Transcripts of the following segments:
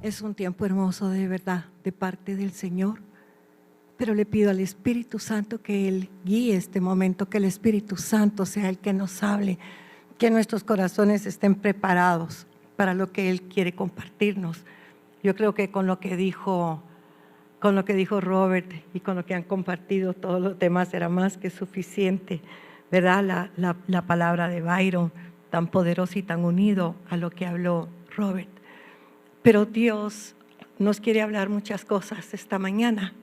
Es un tiempo hermoso de verdad de parte del Señor, pero le pido al Espíritu Santo que Él guíe este momento, que el Espíritu Santo sea el que nos hable, que nuestros corazones estén preparados para lo que Él quiere compartirnos. Yo creo que con lo que dijo Robert y con lo que han compartido todos los demás era más que suficiente, ¿verdad? La palabra de Byron, tan poderosa y tan unido a lo que habló Robert. Pero Dios nos quiere hablar muchas cosas esta mañana.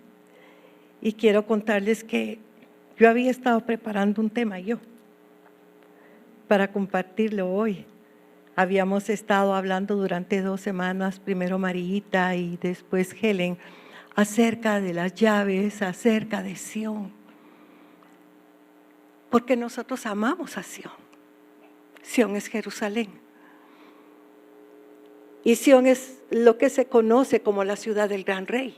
Y quiero contarles que yo había estado preparando un tema para compartirlo hoy. Habíamos estado hablando durante 2 semanas, primero Marita y después Helen, acerca de las llaves, acerca de Sión. Porque nosotros amamos a Sión. Sión es Jerusalén. Y Sión es lo que se conoce como la ciudad del gran rey.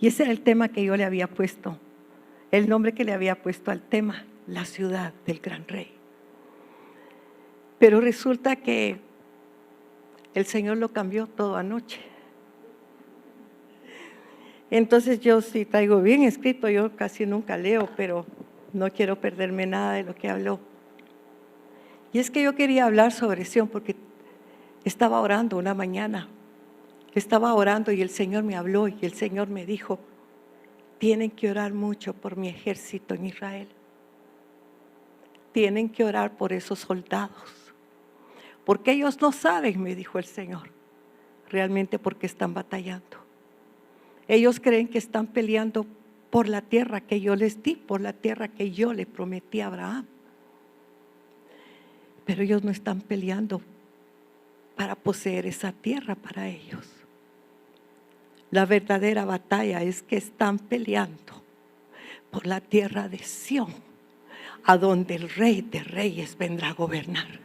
Y ese era el tema que yo le había puesto, el nombre que le había puesto al tema, la ciudad del gran rey. Pero resulta que el Señor lo cambió todo anoche. Entonces yo sí traigo bien escrito, yo casi nunca leo, pero no quiero perderme nada de lo que habló. Y es que yo quería hablar sobre Sión porque estaba orando una mañana. Estaba orando y el Señor me habló y el Señor me dijo, tienen que orar mucho por mi ejército en Israel. Tienen que orar por esos soldados. Porque ellos no saben, me dijo el Señor, realmente porque están batallando. Ellos creen que están peleando por la tierra que yo les di, por la tierra que yo le prometí a Abraham. Pero ellos no están peleando para poseer esa tierra para ellos. La verdadera batalla es que están peleando por la tierra de Sión, a donde el Rey de Reyes vendrá a gobernar.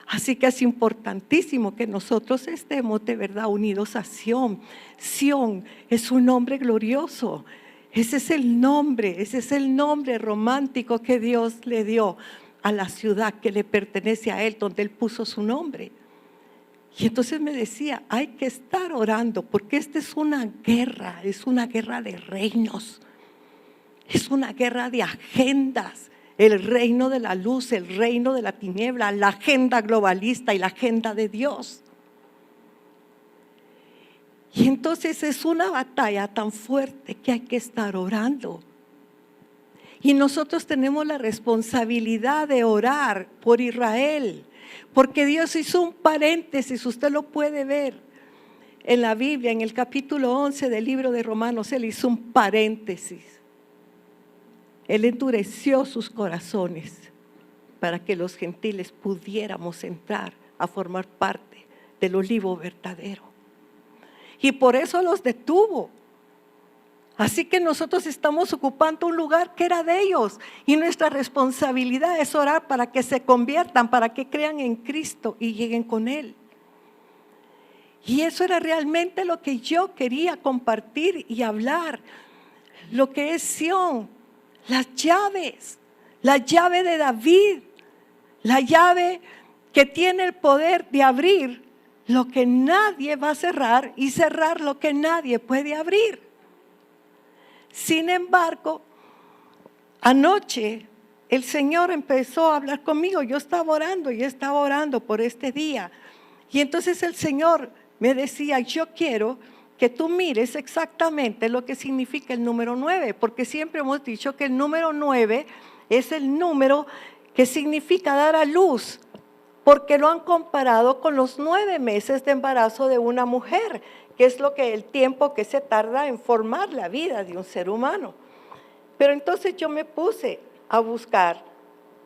Así que es importantísimo que nosotros estemos de verdad unidos a Sión. Sión es un nombre glorioso. Ese es el nombre romántico que Dios le dio a la ciudad que le pertenece a Él, donde Él puso su nombre. Y entonces me decía, hay que estar orando, porque esta es una guerra de reinos, es una guerra de agendas. El reino de la luz, el reino de la tiniebla, la agenda globalista y la agenda de Dios. Y entonces es una batalla tan fuerte que hay que estar orando. Y nosotros tenemos la responsabilidad de orar por Israel, porque Dios hizo un paréntesis, usted lo puede ver en la Biblia, en el capítulo 11 del libro de Romanos, Él hizo un paréntesis. Él endureció sus corazones para que los gentiles pudiéramos entrar a formar parte del olivo verdadero. Y por eso los detuvo. Así que nosotros estamos ocupando un lugar que era de ellos. Y nuestra responsabilidad es orar para que se conviertan, para que crean en Cristo y lleguen con Él. Y eso era realmente lo que yo quería compartir y hablar. Lo que es Sión. Las llaves, la llave de David, la llave que tiene el poder de abrir lo que nadie va a cerrar y cerrar lo que nadie puede abrir. Sin embargo, anoche el Señor empezó a hablar conmigo. Yo estaba orando por este día. Y entonces el Señor me decía, yo quiero que tú mires exactamente lo que significa el número 9, porque siempre hemos dicho que el número 9 es el número que significa dar a luz, porque lo han comparado con los 9 meses de embarazo de una mujer, que es el tiempo que se tarda en formar la vida de un ser humano. Pero entonces yo me puse a buscar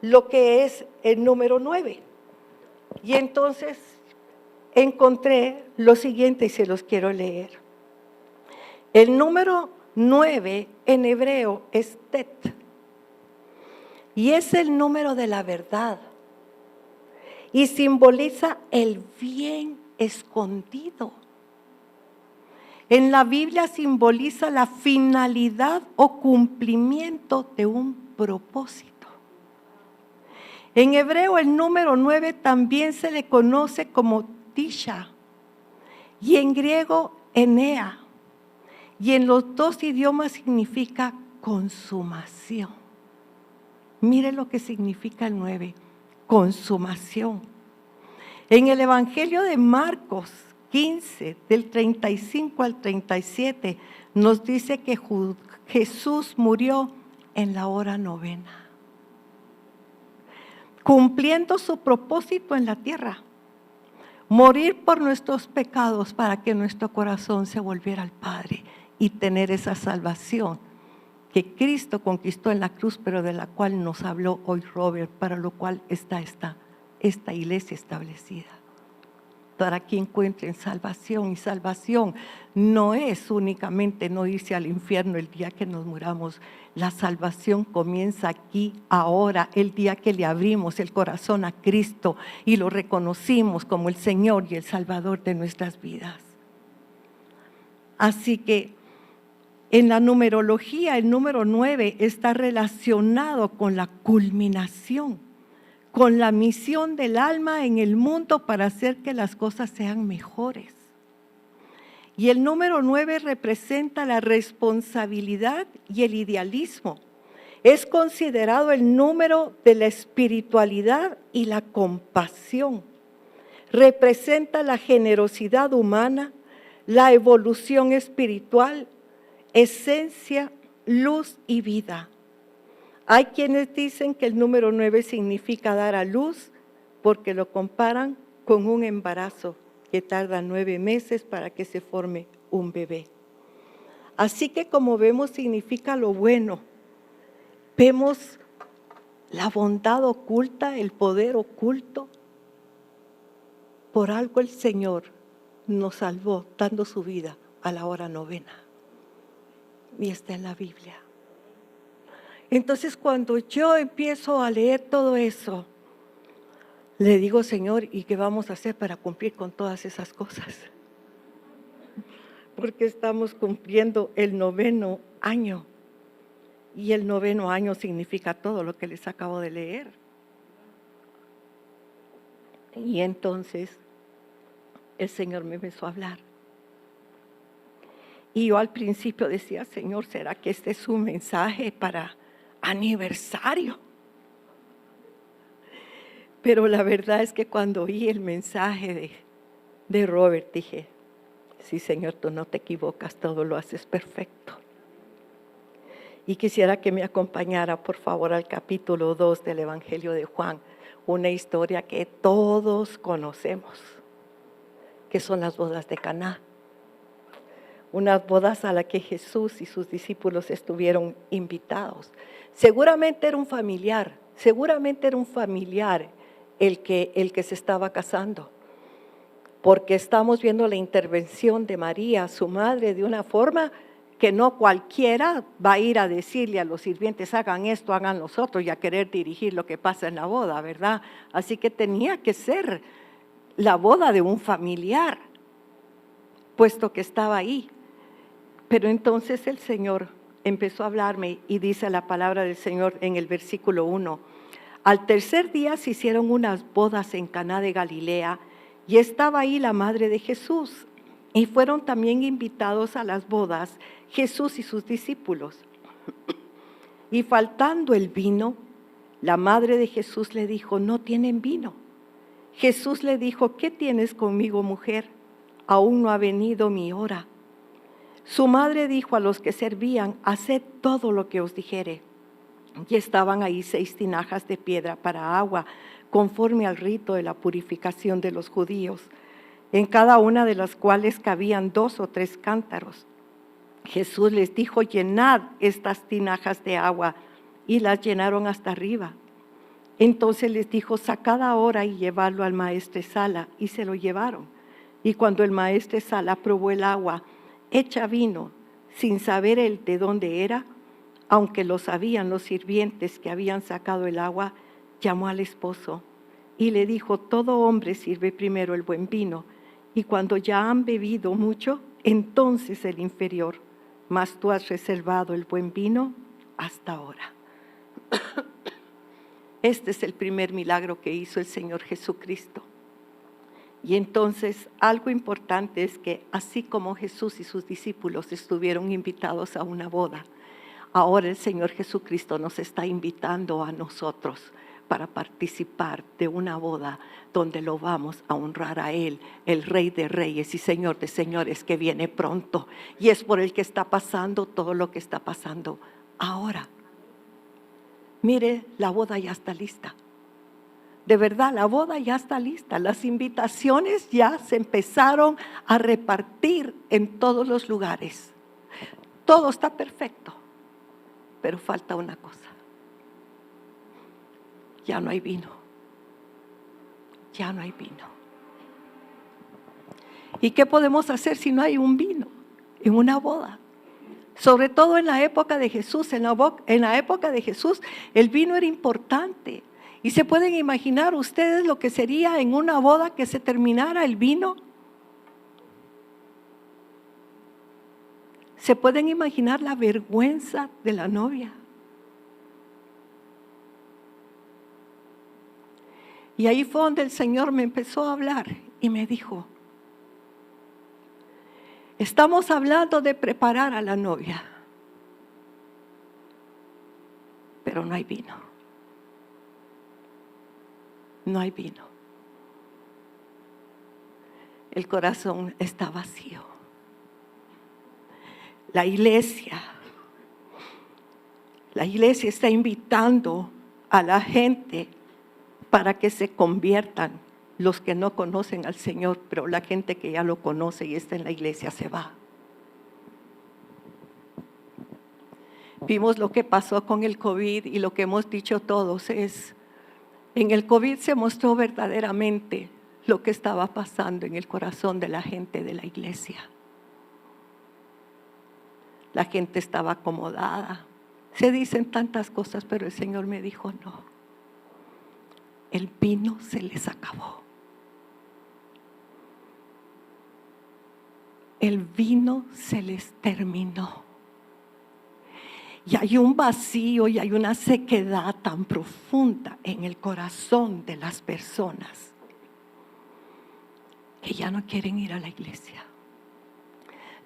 lo que es el número 9, y entonces encontré lo siguiente y se los quiero leer. El número 9 en hebreo es Tet, y es el número de la verdad, y simboliza el bien escondido. En la Biblia simboliza la finalidad o cumplimiento de un propósito. En hebreo el número 9 también se le conoce como tisha, y en griego enea, y en los dos idiomas significa consumación. Mire lo que significa el 9, consumación. En el Evangelio de Marcos 15, del 35 al 37, nos dice que Jesús murió en la hora novena, cumpliendo su propósito en la tierra, morir por nuestros pecados para que nuestro corazón se volviera al Padre y tener esa salvación que Cristo conquistó en la cruz, pero de la cual nos habló hoy Robert, para lo cual está esta iglesia establecida, para que encuentren salvación. Y salvación no es únicamente no irse al infierno el día que nos muramos. La salvación comienza aquí, ahora, el día que le abrimos el corazón a Cristo y lo reconocimos como el Señor y el Salvador de nuestras vidas. Así que en la numerología, el número 9 está relacionado con la culminación, con la misión del alma en el mundo para hacer que las cosas sean mejores. Y el número 9 representa la responsabilidad y el idealismo. Es considerado el número de la espiritualidad y la compasión. Representa la generosidad humana, la evolución espiritual, esencia, luz y vida. Hay quienes dicen que el número 9 significa dar a luz porque lo comparan con un embarazo que tarda 9 meses para que se forme un bebé. Así que como vemos significa lo bueno, vemos la bondad oculta, el poder oculto. Por algo el Señor nos salvó dando su vida a la hora novena. Y está en la Biblia. Entonces cuando yo empiezo a leer todo eso, le digo, Señor, ¿y qué vamos a hacer para cumplir con todas esas cosas? Porque estamos cumpliendo el 9º año. Y el 9º año significa todo lo que les acabo de leer. Y entonces el Señor me empezó a hablar. Y yo al principio decía, Señor, ¿será que este es un mensaje para aniversario? Pero la verdad es que cuando oí el mensaje de Robert, dije, sí, Señor, tú no te equivocas, todo lo haces perfecto. Y quisiera que me acompañara, por favor, al capítulo 2 del Evangelio de Juan, una historia que todos conocemos, que son las bodas de Caná. Unas bodas a las que Jesús y sus discípulos estuvieron invitados. Seguramente era un familiar el que se estaba casando, porque estamos viendo la intervención de María, su madre, de una forma que no cualquiera va a ir a decirle a los sirvientes, hagan esto, hagan los otros, y a querer dirigir lo que pasa en la boda, ¿verdad? Así que tenía que ser la boda de un familiar, puesto que estaba ahí. Pero entonces el Señor empezó a hablarme y dice la palabra del Señor en el versículo 1. Al tercer día se hicieron unas bodas en Caná de Galilea y estaba ahí la madre de Jesús. Y fueron también invitados a las bodas Jesús y sus discípulos. Y faltando el vino, la madre de Jesús le dijo, no tienen vino. Jesús le dijo, ¿qué tienes conmigo, mujer? Aún no ha venido mi hora. Su madre dijo a los que servían, haced todo lo que os dijere. Y estaban ahí 6 tinajas de piedra para agua, conforme al rito de la purificación de los judíos, en cada una de las cuales cabían 2 o 3 cántaros. Jesús les dijo, llenad estas tinajas de agua, y las llenaron hasta arriba. Entonces les dijo, sacad ahora y llevadlo al maestresala, y se lo llevaron. Y cuando el maestresala probó el agua hecha vino, sin saber él de dónde era, aunque lo sabían los sirvientes que habían sacado el agua, llamó al esposo y le dijo, todo hombre sirve primero el buen vino, y cuando ya han bebido mucho, entonces el inferior, mas tú has reservado el buen vino hasta ahora. Este es el primer milagro que hizo el Señor Jesucristo. Y entonces algo importante es que así como Jesús y sus discípulos estuvieron invitados a una boda, ahora el Señor Jesucristo nos está invitando a nosotros para participar de una boda donde lo vamos a honrar a Él, el Rey de Reyes y Señor de Señores, que viene pronto. Y es por el que está pasando todo lo que está pasando ahora. Mire, la boda ya está lista. De verdad, la boda ya está lista. Las invitaciones ya se empezaron a repartir en todos los lugares. Todo está perfecto, pero falta una cosa. Ya no hay vino. Ya no hay vino. ¿Y qué podemos hacer si no hay un vino en una boda? Sobre todo en la época de Jesús. En la época de Jesús el vino era importante. ¿Y se pueden imaginar ustedes lo que sería en una boda que se terminara el vino? ¿Se pueden imaginar la vergüenza de la novia? Y ahí fue donde el Señor me empezó a hablar y me dijo: estamos hablando de preparar a la novia, pero no hay vino. No hay vino. El corazón está vacío. La iglesia está invitando a la gente para que se conviertan, los que no conocen al Señor, pero la gente que ya lo conoce y está en la iglesia se va. Vimos lo que pasó con el COVID y lo que hemos dicho todos es: en el COVID se mostró verdaderamente lo que estaba pasando en el corazón de la gente de la iglesia. La gente estaba acomodada. Se dicen tantas cosas, pero el Señor me dijo: no. El vino se les acabó. El vino se les terminó. Y hay un vacío y hay una sequedad tan profunda en el corazón de las personas que ya no quieren ir a la iglesia.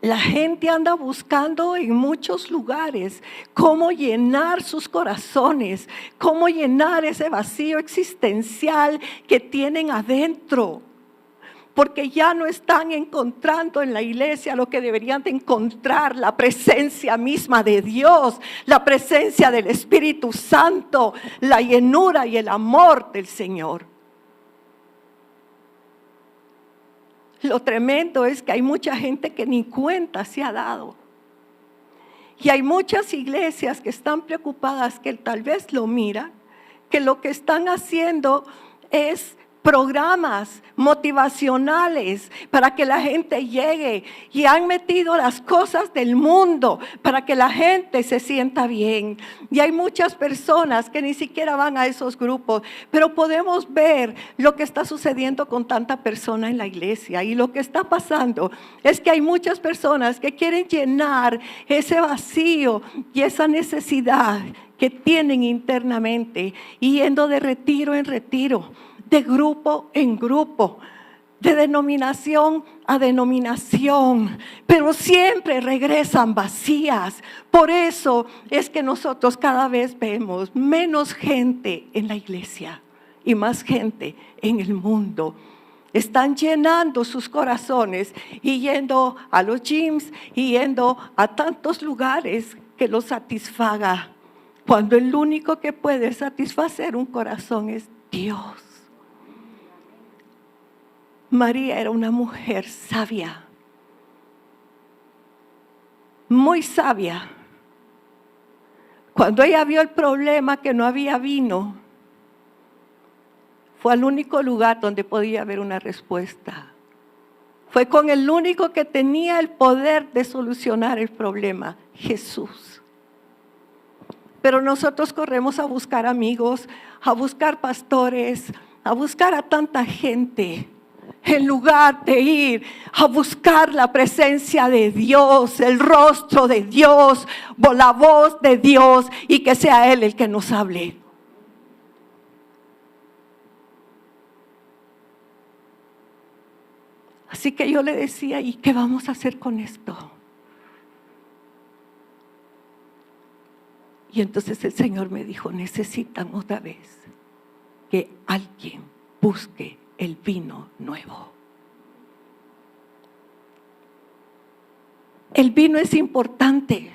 La gente anda buscando en muchos lugares cómo llenar sus corazones, cómo llenar ese vacío existencial que tienen adentro. Porque ya no están encontrando en la iglesia lo que deberían de encontrar: la presencia misma de Dios, la presencia del Espíritu Santo, la llenura y el amor del Señor. Lo tremendo es que hay mucha gente que ni cuenta se ha dado. Y hay muchas iglesias que están preocupadas, que tal vez lo miran, que lo que están haciendo es programas motivacionales para que la gente llegue, y han metido las cosas del mundo para que la gente se sienta bien. Y hay muchas personas que ni siquiera van a esos grupos, pero podemos ver lo que está sucediendo con tanta persona en la iglesia. Y lo que está pasando es que hay muchas personas que quieren llenar ese vacío y esa necesidad que tienen internamente, yendo de retiro en retiro, de grupo en grupo, de denominación a denominación, pero siempre regresan vacías. Por eso es que nosotros cada vez vemos menos gente en la iglesia y más gente en el mundo. Están llenando sus corazones y yendo a los gyms y yendo a tantos lugares que los satisfaga, cuando el único que puede satisfacer un corazón es Dios. María era una mujer sabia, muy sabia. Cuando ella vio el problema, que no había vino, fue al único lugar donde podía haber una respuesta. Fue con el único que tenía el poder de solucionar el problema: Jesús. Pero nosotros corremos a buscar amigos, a buscar pastores, a buscar a tanta gente, en lugar de ir a buscar la presencia de Dios, el rostro de Dios, la voz de Dios, y que sea Él el que nos hable. Así que yo le decía, ¿y qué vamos a hacer con esto? Y entonces el Señor me dijo, necesitan otra vez que alguien busque el vino nuevo. El vino es importante,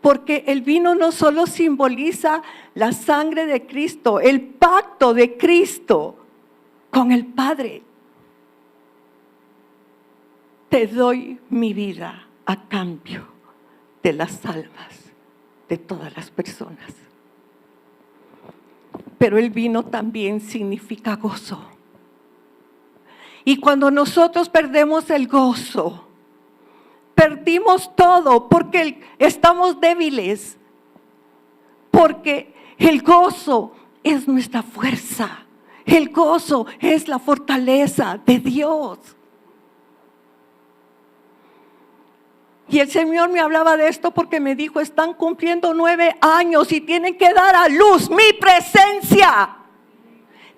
porque el vino no solo simboliza la sangre de Cristo, el pacto de Cristo con el Padre. Te doy mi vida a cambio de las almas de todas las personas. Pero el vino también significa gozo. Y cuando nosotros perdemos el gozo, perdimos todo, porque estamos débiles, porque el gozo es nuestra fuerza, el gozo es la fortaleza de Dios. Y el Señor me hablaba de esto porque me dijo, están cumpliendo 9 años y tienen que dar a luz mi presencia,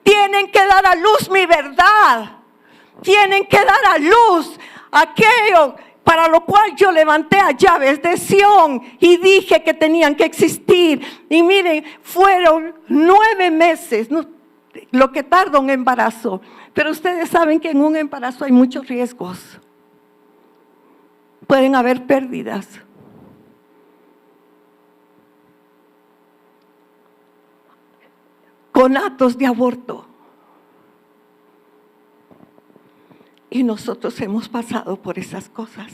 tienen que dar a luz mi verdad, tienen que dar a luz aquello para lo cual yo levanté a llaves de Sión y dije que tenían que existir. Y miren, fueron 9 meses, lo que tarda un embarazo. Pero ustedes saben que en un embarazo hay muchos riesgos. Pueden haber pérdidas. Conatos de aborto. Y nosotros hemos pasado por esas cosas.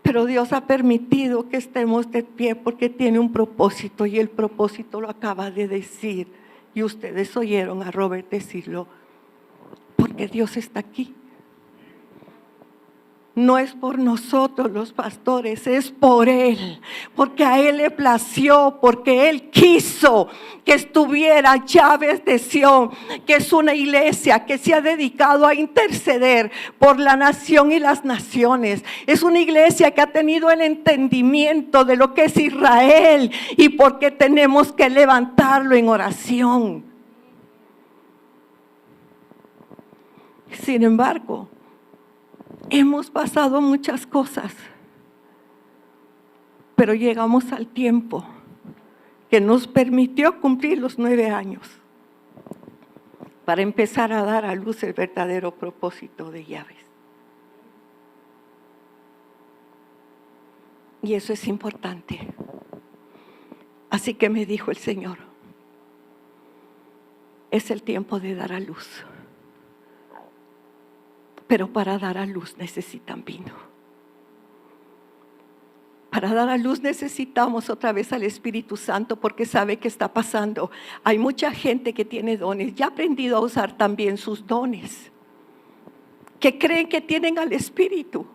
Pero Dios ha permitido que estemos de pie porque tiene un propósito, y el propósito lo acaba de decir. Y ustedes oyeron a Robert decirlo, porque Dios está aquí. No es por nosotros los pastores, es por Él, porque a Él le plació, porque Él quiso que estuviera Llaves de Sión, que es una iglesia que se ha dedicado a interceder por la nación y las naciones. Es una iglesia que ha tenido el entendimiento de lo que es Israel y porque tenemos que levantarlo en oración. Sin embargo, hemos pasado muchas cosas, pero llegamos al tiempo que nos permitió cumplir los 9 años para empezar a dar a luz el verdadero propósito de Llaves. Y eso es importante. Así que me dijo el Señor, es el tiempo de dar a luz. Pero para dar a luz necesitan vino. Para dar a luz necesitamos otra vez al Espíritu Santo, porque sabe qué está pasando. Hay mucha gente que tiene dones, ya ha aprendido a usar también sus dones, que creen que tienen al Espíritu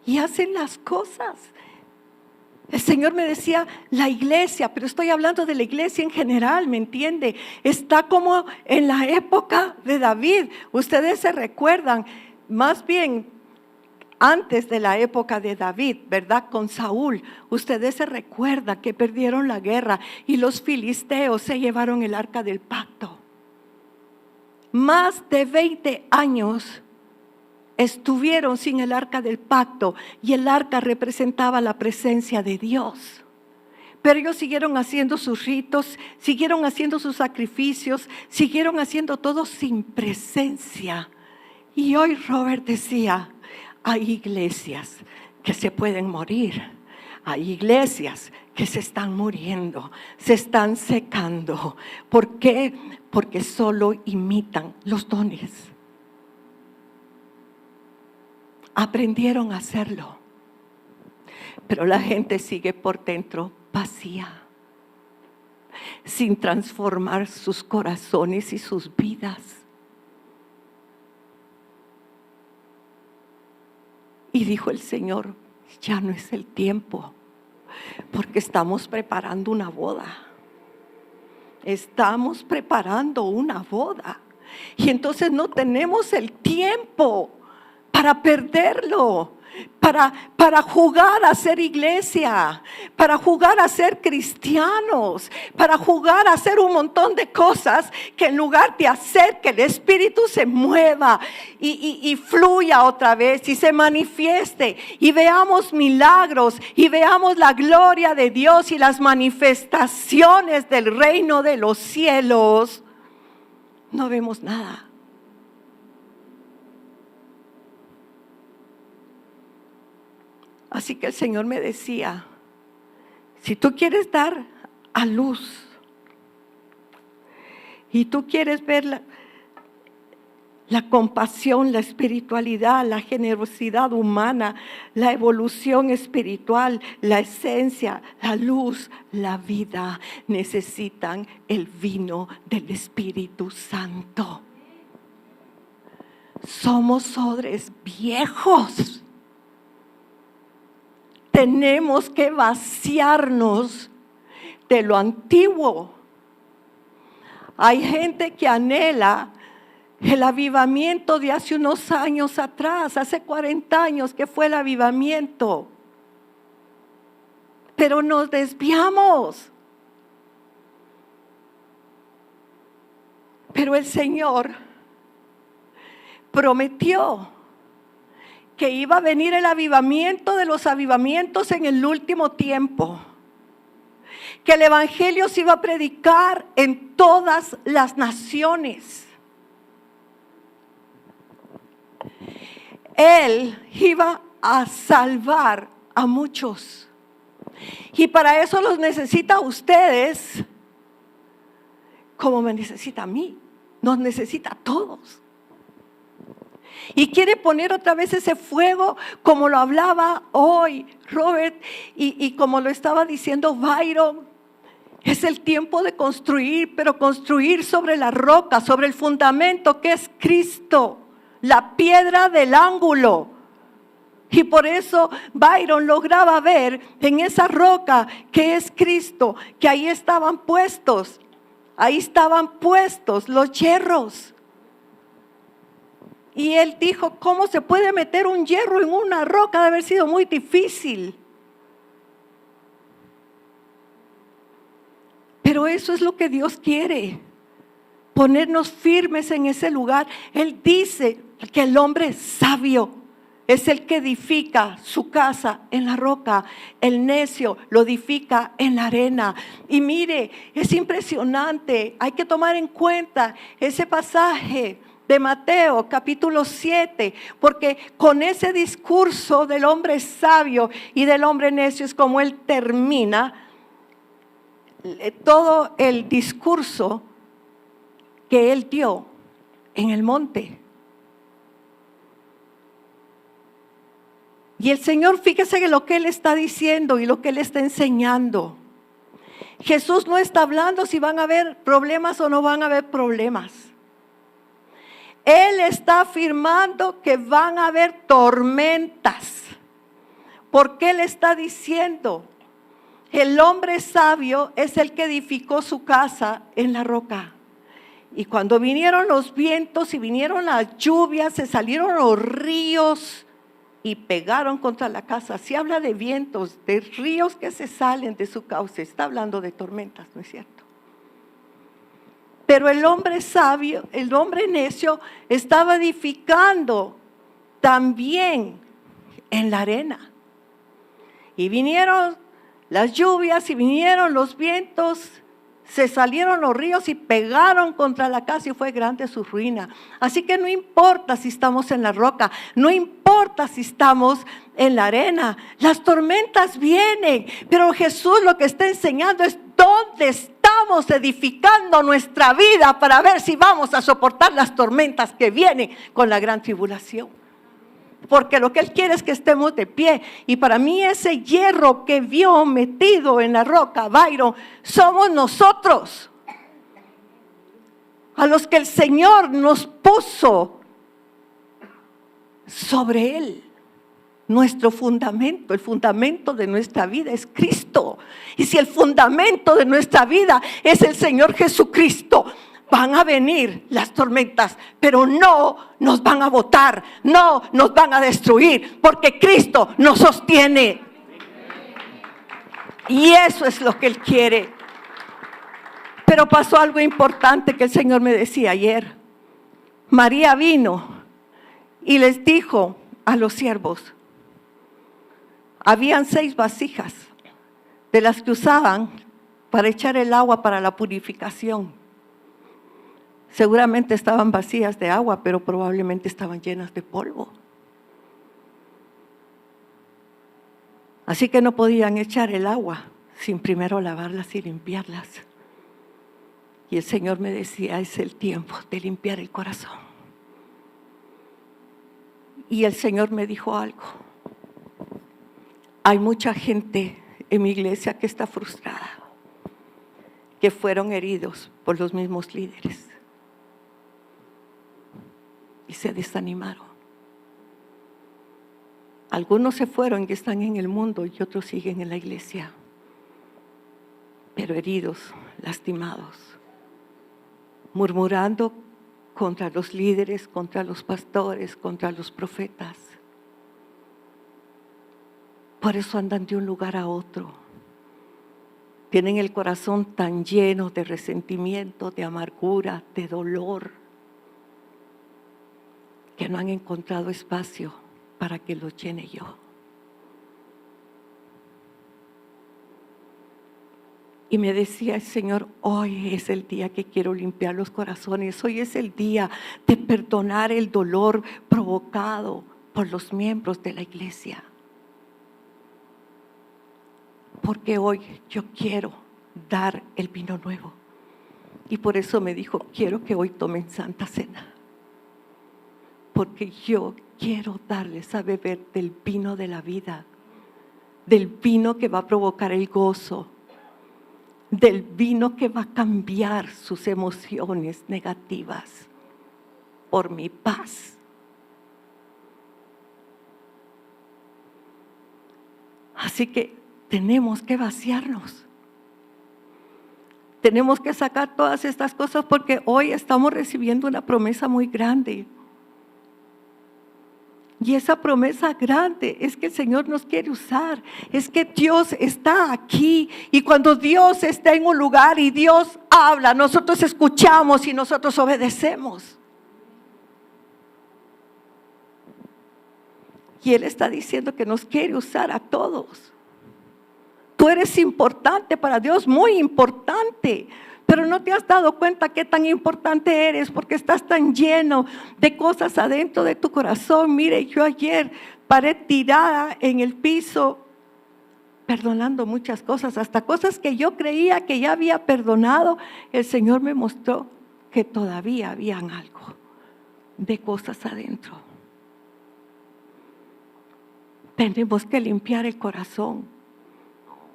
y hacen las cosas. El Señor me decía, la iglesia, pero estoy hablando de la iglesia en general, ¿me entiende? Está como en la época de David. Ustedes se recuerdan, más bien antes de la época de David, ¿verdad? Con Saúl. Ustedes se recuerdan que perdieron la guerra y los filisteos se llevaron el arca del pacto. Más de 20 años estuvieron sin el arca del pacto, y el arca representaba la presencia de Dios. Pero ellos siguieron haciendo sus ritos, siguieron haciendo sus sacrificios, siguieron haciendo todo sin presencia. Y hoy Robert decía, hay iglesias que se pueden morir, hay iglesias que se están muriendo, se están secando. ¿Por qué? Porque solo imitan los dones. Aprendieron a hacerlo, pero la gente sigue por dentro vacía, sin transformar sus corazones y sus vidas. Y dijo el Señor, ya no es el tiempo, porque estamos preparando una boda. Estamos preparando una boda. Y entonces no tenemos el tiempo para perderlo. para jugar a ser iglesia, para jugar a ser cristianos, para jugar a hacer un montón de cosas que en lugar de hacer que el Espíritu se mueva y fluya otra vez y se manifieste y veamos milagros y veamos la gloria de Dios y las manifestaciones del reino de los cielos, no vemos nada. Así que el Señor me decía, si tú quieres dar a luz y tú quieres ver la compasión, la espiritualidad, la generosidad humana, la evolución espiritual, la esencia, la luz, la vida, necesitan el vino del Espíritu Santo. Somos odres viejos. Tenemos que vaciarnos de lo antiguo. Hay gente que anhela el avivamiento de hace unos años atrás, hace 40 años que fue el avivamiento. Pero nos desviamos. Pero el Señor prometió que iba a venir el avivamiento de los avivamientos en el último tiempo, que el evangelio se iba a predicar en todas las naciones. Él iba a salvar a muchos, y para eso los necesita a ustedes como me necesita a mí, nos necesita a todos. Y quiere poner otra vez ese fuego, como lo hablaba hoy Robert y como lo estaba diciendo Byron. Es el tiempo de construir, pero construir sobre la roca, sobre el fundamento que es Cristo, la piedra del ángulo. Y por eso Byron lograba ver en esa roca que es Cristo, que ahí estaban puestos los hierros. Y él dijo, ¿cómo se puede meter un hierro en una roca? Debe haber sido muy difícil. Pero eso es lo que Dios quiere, ponernos firmes en ese lugar. Él dice que el hombre sabio es el que edifica su casa en la roca. El necio lo edifica en la arena. Y mire, es impresionante. Hay que tomar en cuenta ese pasaje de Mateo capítulo 7, porque con ese discurso del hombre sabio y del hombre necio es como él termina todo el discurso que él dio en el monte. Y el Señor, fíjese que lo que Él está diciendo y lo que Él está enseñando. Jesús no está hablando si van a haber problemas o no van a haber problemas. Él está afirmando que van a haber tormentas. Porque Él está diciendo, el hombre sabio es el que edificó su casa en la roca. Y cuando vinieron los vientos y vinieron las lluvias, se salieron los ríos y pegaron contra la casa. Si habla de vientos, de ríos que se salen de su cauce, está hablando de tormentas, ¿no es cierto? Pero el hombre sabio, el hombre necio, estaba edificando también en la arena. Y vinieron las lluvias y vinieron los vientos, se salieron los ríos y pegaron contra la casa y fue grande su ruina. Así que no importa si estamos en la roca, no importa si estamos en la arena, las tormentas vienen, pero Jesús lo que está enseñando es dónde estamos edificando nuestra vida para ver si vamos a soportar las tormentas que vienen con la gran tribulación. Porque lo que Él quiere es que estemos de pie. Y para mí ese hierro que vio metido en la roca, Byron, somos nosotros, a los que el Señor nos puso sobre Él. Nuestro fundamento, el fundamento de nuestra vida es Cristo. Y si el fundamento de nuestra vida es el Señor Jesucristo, van a venir las tormentas, pero no nos van a botar, no nos van a destruir, porque Cristo nos sostiene. Y eso es lo que Él quiere. Pero pasó algo importante que el Señor me decía ayer. María vino y les dijo a los siervos, habían 6 vasijas de las que usaban para echar el agua para la purificación. Seguramente estaban vacías de agua, pero probablemente estaban llenas de polvo. Así que no podían echar el agua sin primero lavarlas y limpiarlas. Y el Señor me decía, es el tiempo de limpiar el corazón. Y el Señor me dijo algo. Hay mucha gente en mi iglesia que está frustrada, que fueron heridos por los mismos líderes y se desanimaron. Algunos se fueron y están en el mundo y otros siguen en la iglesia, pero heridos, lastimados, murmurando contra los líderes, contra los pastores, contra los profetas. Por eso andan de un lugar a otro. Tienen el corazón tan lleno de resentimiento, de amargura, de dolor, que no han encontrado espacio para que los llene yo. Y me decía el Señor, hoy es el día que quiero limpiar los corazones, hoy es el día de perdonar el dolor provocado por los miembros de la iglesia. Porque hoy yo quiero dar el vino nuevo. Y por eso me dijo, quiero que hoy tomen Santa Cena. Porque yo quiero darles a beber del vino de la vida, del vino que va a provocar el gozo, del vino que va a cambiar sus emociones negativas por mi paz. Así que tenemos que vaciarnos. Tenemos que sacar todas estas cosas porque hoy estamos recibiendo una promesa muy grande. Y esa promesa grande es que el Señor nos quiere usar, es que Dios está aquí y cuando Dios está en un lugar y Dios habla, nosotros escuchamos y nosotros obedecemos. Y Él está diciendo que nos quiere usar a todos. Tú eres importante para Dios, muy importante. Pero no te has dado cuenta qué tan importante eres porque estás tan lleno de cosas adentro de tu corazón. Mire, yo ayer paré tirada en el piso, perdonando muchas cosas, hasta cosas que yo creía que ya había perdonado. El Señor me mostró que todavía habían algo de cosas adentro. Tenemos que limpiar el corazón,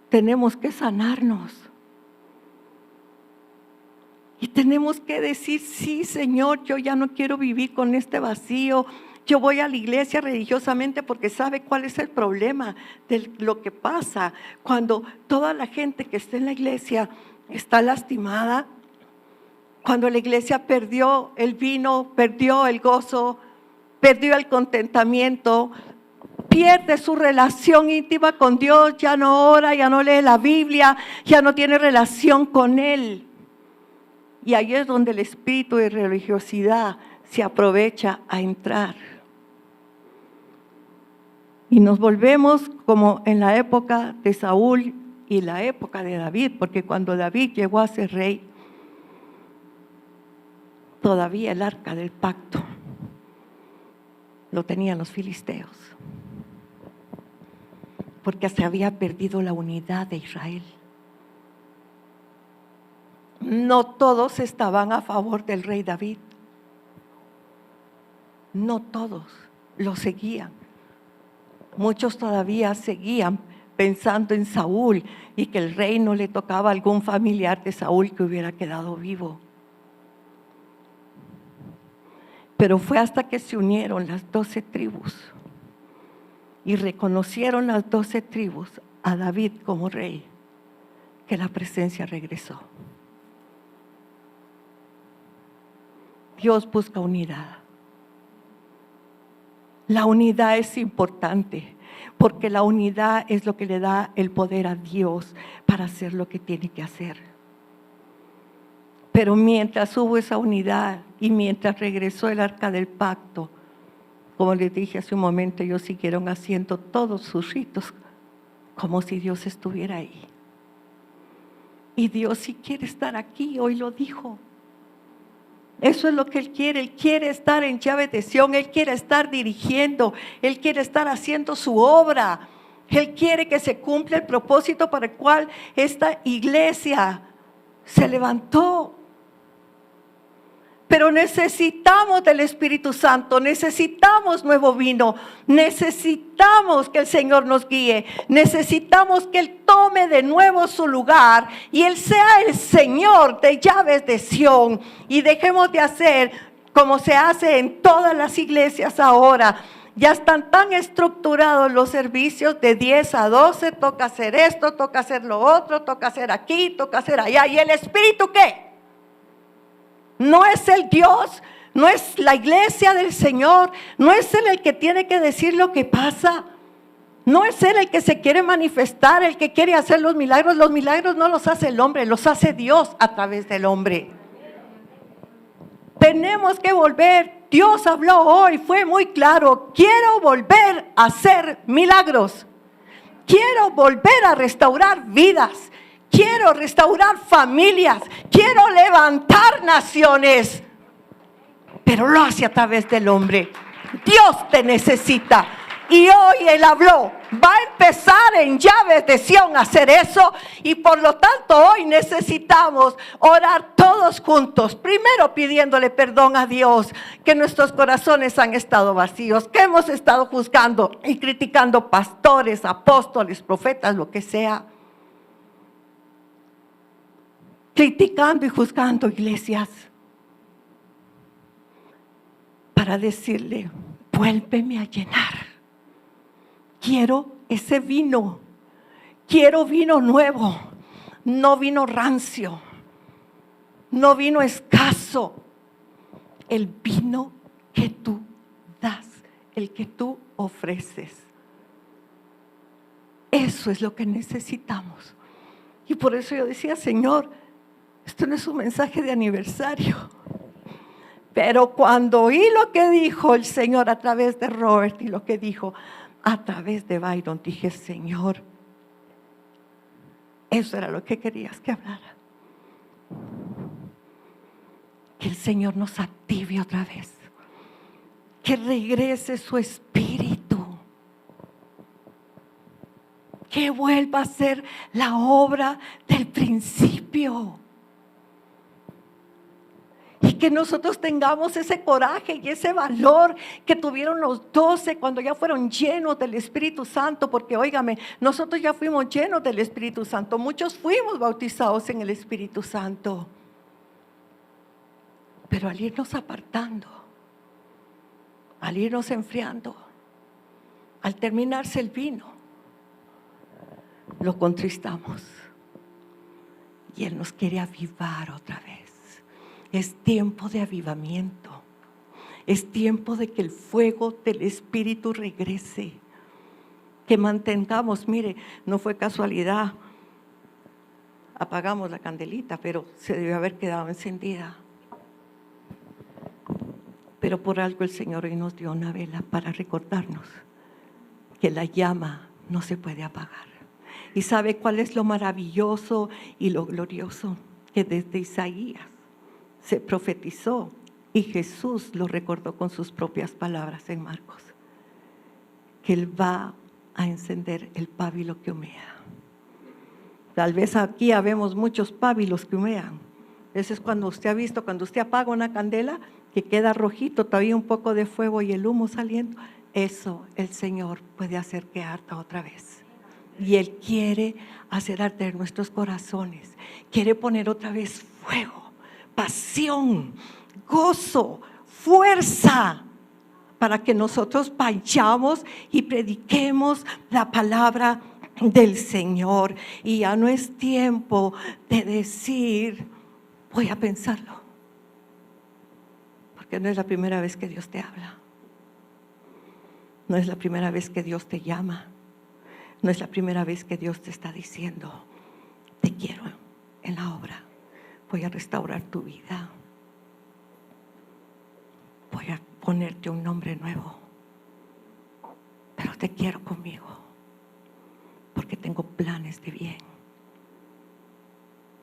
tenemos que sanarnos. Y tenemos que decir, sí, Señor, yo ya no quiero vivir con este vacío. Yo voy a la iglesia religiosamente porque sabe cuál es el problema de lo que pasa cuando toda la gente que está en la iglesia está lastimada. Cuando la iglesia perdió el vino, perdió el gozo, perdió el contentamiento, pierde su relación íntima con Dios, ya no ora, ya no lee la Biblia, ya no tiene relación con Él. Y ahí es donde el espíritu de religiosidad se aprovecha a entrar. Y nos volvemos como en la época de Saúl y la época de David, porque cuando David llegó a ser rey, todavía el arca del pacto lo tenían los filisteos, porque se había perdido la unidad de Israel. No todos estaban a favor del rey David. No todos lo seguían. Muchos todavía seguían pensando en Saúl y que el reino le tocaba a algún familiar de Saúl que hubiera quedado vivo. Pero fue hasta que se unieron las 12 tribus y reconocieron las 12 tribus a David como rey que la presencia regresó. Dios busca unidad. La unidad es importante, porque la unidad es lo que le da el poder a Dios para hacer lo que tiene que hacer. Pero mientras hubo esa unidad y mientras regresó el arca del pacto, como les dije hace un momento, ellos siguieron haciendo todos sus ritos como si Dios estuviera ahí. Y Dios sí quiere estar aquí, hoy lo dijo. Eso es lo que Él quiere estar en llave de Sión, Él quiere estar dirigiendo, Él quiere estar haciendo su obra, Él quiere que se cumpla el propósito para el cual esta iglesia se levantó. Pero necesitamos del Espíritu Santo, necesitamos nuevo vino, necesitamos que el Señor nos guíe, necesitamos que Él tome de nuevo su lugar y Él sea el Señor de llaves de Sión, y dejemos de hacer como se hace en todas las iglesias ahora. Ya están tan estructurados los servicios de 10 a 12, toca hacer esto, toca hacer lo otro, toca hacer aquí, toca hacer allá. ¿Y el Espíritu qué? No es el Dios, no es la iglesia del Señor, no es Él el que tiene que decir lo que pasa, no es Él el que se quiere manifestar, el que quiere hacer los milagros no los hace el hombre, los hace Dios a través del hombre. Tenemos que volver, Dios habló hoy, fue muy claro, quiero volver a hacer milagros, quiero volver a restaurar vidas. Quiero restaurar familias, quiero levantar naciones, pero lo hace a través del hombre. Dios te necesita y hoy Él habló, va a empezar en llaves de Sión a hacer eso, y por lo tanto hoy necesitamos orar todos juntos, primero pidiéndole perdón a Dios, que nuestros corazones han estado vacíos, que hemos estado juzgando y criticando pastores, apóstoles, profetas, lo que sea. Criticando y juzgando iglesias, para decirle, vuélveme a llenar. Quiero ese vino, quiero vino nuevo, no vino rancio, no vino escaso, el vino que tú das, el que tú ofreces. Eso es lo que necesitamos. Y por eso yo decía, Señor, esto no es un mensaje de aniversario, pero cuando oí lo que dijo el Señor a través de Robert y lo que dijo a través de Byron, dije, Señor, eso era lo que querías que hablara. Que el Señor nos active otra vez, que regrese su espíritu, que vuelva a ser la obra del principio. Y que nosotros tengamos ese coraje y ese valor que tuvieron los 12 cuando ya fueron llenos del Espíritu Santo. Porque óigame, nosotros ya fuimos llenos del Espíritu Santo. Muchos fuimos bautizados en el Espíritu Santo. Pero al irnos apartando, al irnos enfriando, al terminarse el vino, lo contristamos. Y Él nos quiere avivar otra vez. Es tiempo de avivamiento. Es tiempo de que el fuego del Espíritu regrese. Que mantengamos, mire, no fue casualidad. Apagamos la candelita, pero se debió haber quedado encendida. Pero por algo el Señor hoy nos dio una vela para recordarnos que la llama no se puede apagar. ¿Y sabe cuál es lo maravilloso y lo glorioso? Que desde Isaías se profetizó y Jesús lo recordó con sus propias palabras en Marcos, que Él va a encender el pábilo que humea. Tal vez aquí habemos muchos pábilos que humean. Ese es cuando usted ha visto, cuando usted apaga una candela que queda rojito, todavía un poco de fuego y el humo saliendo. Eso el Señor puede hacer que arda otra vez. Y Él quiere hacer arder nuestros corazones, quiere poner otra vez fuego, pasión, gozo, fuerza, para que nosotros vayamos y prediquemos la palabra del Señor. Y ya no es tiempo de decir, voy a pensarlo. Porque no es la primera vez que Dios te habla. No es la primera vez que Dios te llama. No es la primera vez que Dios te está diciendo: te quiero en la obra. Voy a restaurar tu vida. Voy a ponerte un nombre nuevo. Pero te quiero conmigo. Porque tengo planes de bien.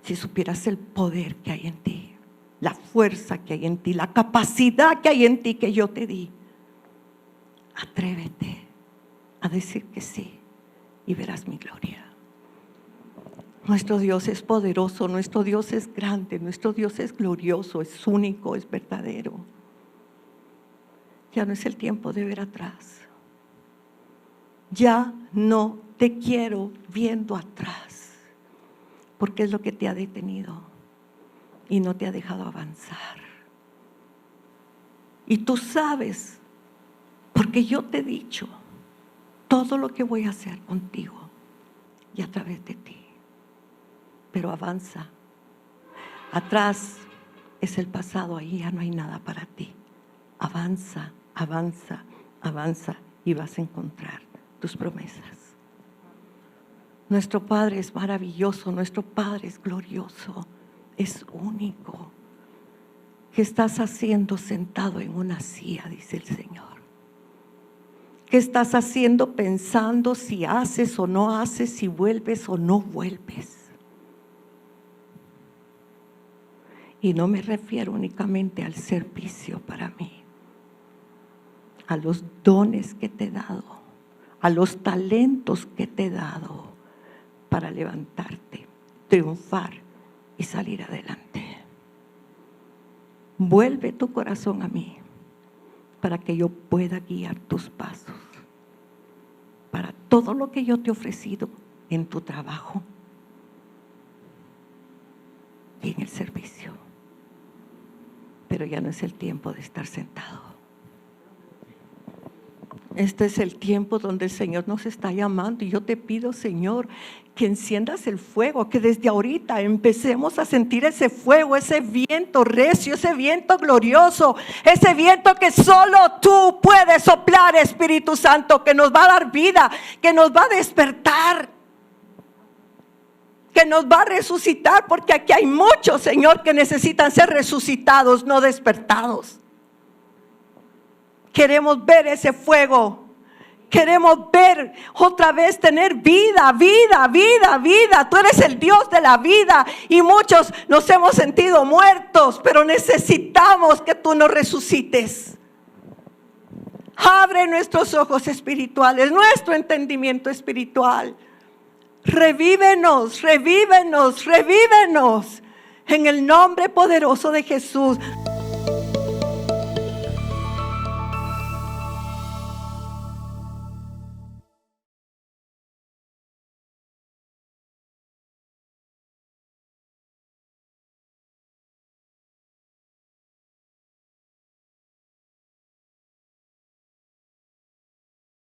Si supieras el poder que hay en ti, la fuerza que hay en ti, la capacidad que hay en ti que yo te di, atrévete a decir que sí y verás mi gloria. Nuestro Dios es poderoso, nuestro Dios es grande, nuestro Dios es glorioso, es único, es verdadero. Ya no es el tiempo de ver atrás. Ya no te quiero viendo atrás, porque es lo que te ha detenido y no te ha dejado avanzar. Y tú sabes, porque yo te he dicho todo lo que voy a hacer contigo y a través de ti. Pero avanza. Atrás es el pasado, ahí ya no hay nada para ti. Avanza, avanza, avanza y vas a encontrar tus promesas. Nuestro Padre es maravilloso, nuestro Padre es glorioso, es único. ¿Qué estás haciendo sentado en una silla?, dice el Señor. ¿Qué estás haciendo pensando si haces o no haces, si vuelves o no vuelves? Y no me refiero únicamente al servicio para mí, a los dones que te he dado, a los talentos que te he dado para levantarte, triunfar y salir adelante. Vuelve tu corazón a mí para que yo pueda guiar tus pasos para todo lo que yo te he ofrecido en tu trabajo y en el servicio. Pero ya no es el tiempo de estar sentado. Este es el tiempo donde el Señor nos está llamando, y yo te pido, Señor, que enciendas el fuego, que desde ahorita empecemos a sentir ese fuego, ese viento recio, ese viento glorioso, ese viento que solo tú puedes soplar, Espíritu Santo, que nos va a dar vida, que nos va a despertar, que nos va a resucitar, porque aquí hay muchos, Señor, que necesitan ser resucitados, no despertados. Queremos ver ese fuego. Queremos ver otra vez, tener vida, vida, vida, vida. Tú eres el Dios de la vida y muchos nos hemos sentido muertos, pero necesitamos que tú nos resucites. Abre nuestros ojos espirituales, nuestro entendimiento espiritual. Revívenos, revívenos, revívenos en el nombre poderoso de Jesús.